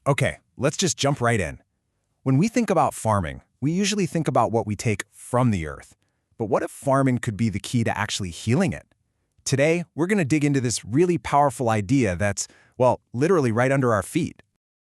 Okay, let's just jump right in. When we think about farming, we usually think about what we take from the earth. But what if farming could be the key to actually healing it? Today, we're going to dig into this really powerful idea that's, well, literally right under our feet.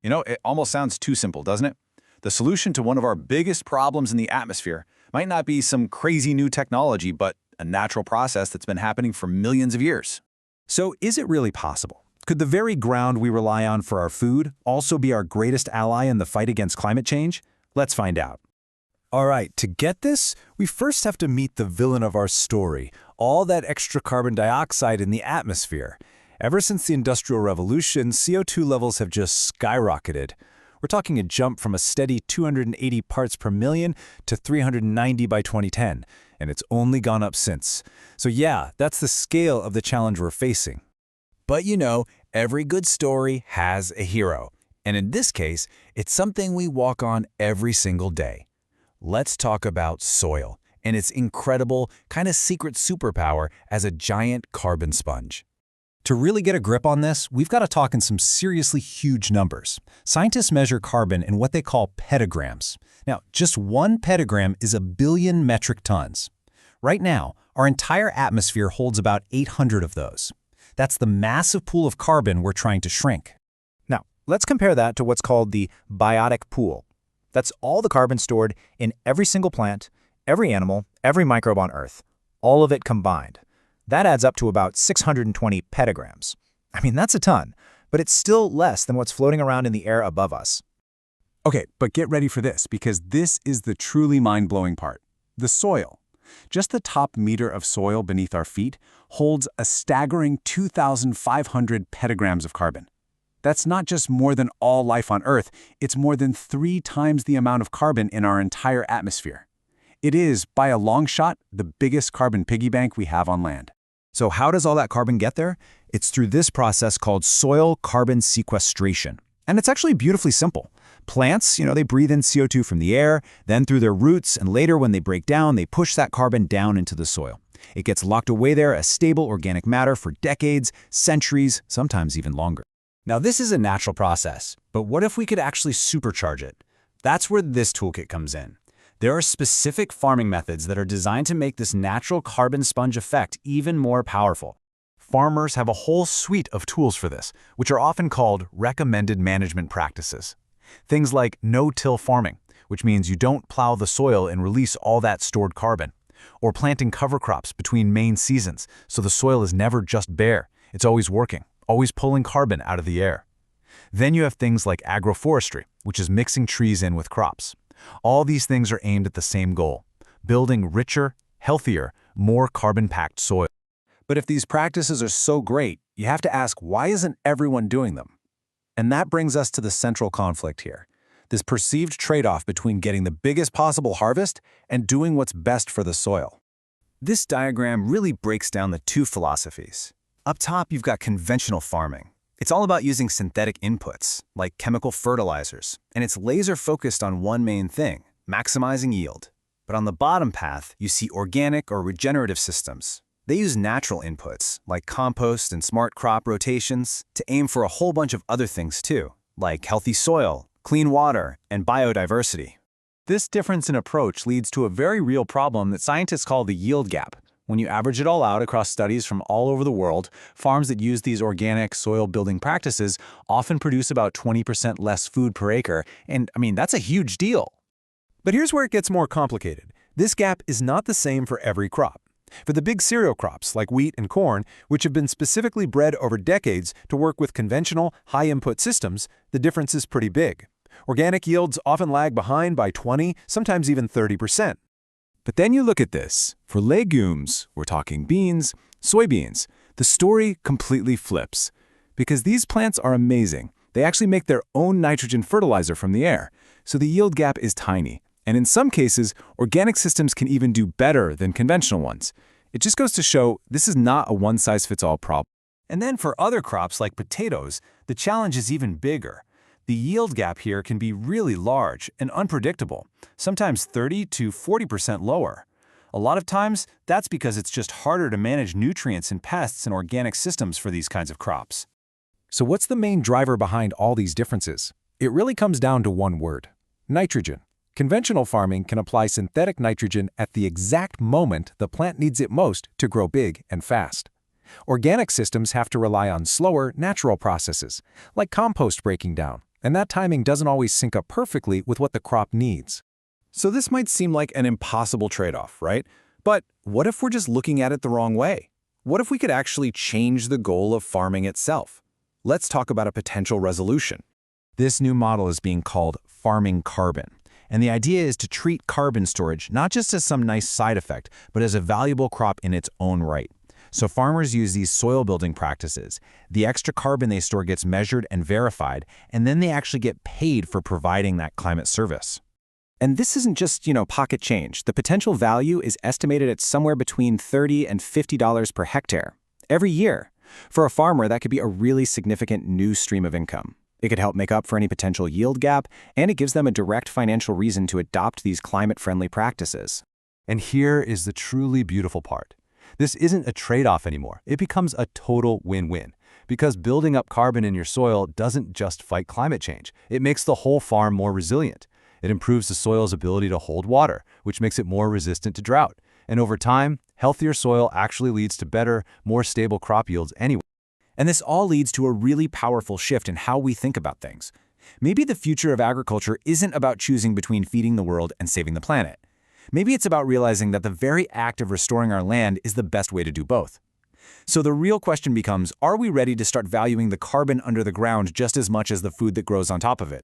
It almost sounds too simple, doesn't it? The solution to one of our biggest problems in the atmosphere might not be some crazy new technology, but a natural process that's been happening for millions of years. So is it really possible? Could the very ground we rely on for our food also be our greatest ally in the fight against climate change? Let's find out. All right, to get this, we first have to meet the villain of our story, all that extra carbon dioxide in the atmosphere. Ever since the Industrial Revolution, CO2 levels have just skyrocketed. We're talking a jump from a steady 280 parts per million to 390 by 2010, and it's only gone up since. So yeah, that's the scale of the challenge we're facing. But every good story has a hero. And in this case, it's something we walk on every single day. Let's talk about soil and its incredible, kind of secret superpower as a giant carbon sponge. To really get a grip on this, we've got to talk in some seriously huge numbers. Scientists measure carbon in what they call petagrams. Now, just one petagram is a billion metric tons. Right now, our entire atmosphere holds about 800 of those. That's the massive pool of carbon we're trying to shrink. Now, let's compare that to what's called the biotic pool. That's all the carbon stored in every single plant, every animal, every microbe on Earth, all of it combined. That adds up to about 620 petagrams. I mean, that's a ton, but it's still less than what's floating around in the air above us. Okay, but get ready for this, because this is the truly mind-blowing part. The soil. Just the top meter of soil beneath our feet holds a staggering 2,500 petagrams of carbon. That's not just more than all life on Earth, it's more than 3 times the amount of carbon in our entire atmosphere. It is, by a long shot, the biggest carbon piggy bank we have on land. So how does all that carbon get there? It's through this process called soil carbon sequestration. And it's actually beautifully simple. Plants, they breathe in CO2 from the air, then through their roots, and later when they break down, they push that carbon down into the soil. It gets locked away there as stable organic matter for decades, centuries, sometimes even longer. Now, this is a natural process, but what if we could actually supercharge it? That's where this toolkit comes in. There are specific farming methods that are designed to make this natural carbon sponge effect even more powerful. Farmers have a whole suite of tools for this, which are often called recommended management practices. Things like no-till farming, which means you don't plow the soil and release all that stored carbon, or planting cover crops between main seasons so the soil is never just bare, it's always working, always pulling carbon out of the air. Then you have things like agroforestry, which is mixing trees in with crops. All these things are aimed at the same goal, building richer, healthier, more carbon-packed soil. But if these practices are so great, you have to ask, why isn't everyone doing them? And that brings us to the central conflict here, this perceived trade-off between getting the biggest possible harvest and doing what's best for the soil. This diagram really breaks down the two philosophies. Up top, you've got conventional farming. It's all about using synthetic inputs, like chemical fertilizers, and it's laser-focused on one main thing, maximizing yield. But on the bottom path, you see organic or regenerative systems. They use natural inputs, like compost and smart crop rotations, to aim for a whole bunch of other things too, like healthy soil, clean water, and biodiversity. This difference in approach leads to a very real problem that scientists call the yield gap. When you average it all out across studies from all over the world, farms that use these organic soil-building practices often produce about 20% less food per acre, and that's a huge deal. But here's where it gets more complicated. This gap is not the same for every crop. For the big cereal crops like wheat and corn, which have been specifically bred over decades to work with conventional, high-input systems, the difference is pretty big. Organic yields often lag behind by 20, sometimes even 30%. But then you look at this. For legumes, we're talking beans, soybeans, the story completely flips. Because these plants are amazing. They actually make their own nitrogen fertilizer from the air, so the yield gap is tiny. And in some cases, organic systems can even do better than conventional ones. It just goes to show this is not a one-size-fits-all problem. And then for other crops like potatoes, the challenge is even bigger. The yield gap here can be really large and unpredictable, sometimes 30 to 40% lower. A lot of times, that's because it's just harder to manage nutrients and pests in organic systems for these kinds of crops. So what's the main driver behind all these differences? It really comes down to one word: nitrogen. Conventional farming can apply synthetic nitrogen at the exact moment the plant needs it most to grow big and fast. Organic systems have to rely on slower, natural processes, like compost breaking down, and that timing doesn't always sync up perfectly with what the crop needs. So this might seem like an impossible trade-off, right? But what if we're just looking at it the wrong way? What if we could actually change the goal of farming itself? Let's talk about a potential resolution. This new model is being called farming carbon. And the idea is to treat carbon storage not just as some nice side effect, but as a valuable crop in its own right. So farmers use these soil building practices. The extra carbon they store gets measured and verified, and then they actually get paid for providing that climate service. And this isn't just, pocket change. The potential value is estimated at somewhere between $30 and $50 per hectare every year. For a farmer, that could be a really significant new stream of income. It could help make up for any potential yield gap, and it gives them a direct financial reason to adopt these climate-friendly practices. And here is the truly beautiful part. This isn't a trade-off anymore. It becomes a total win-win. Because building up carbon in your soil doesn't just fight climate change. It makes the whole farm more resilient. It improves the soil's ability to hold water, which makes it more resistant to drought. And over time, healthier soil actually leads to better, more stable crop yields anyway. And this all leads to a really powerful shift in how we think about things. Maybe the future of agriculture isn't about choosing between feeding the world and saving the planet. Maybe it's about realizing that the very act of restoring our land is the best way to do both. So the real question becomes, are we ready to start valuing the carbon under the ground just as much as the food that grows on top of it?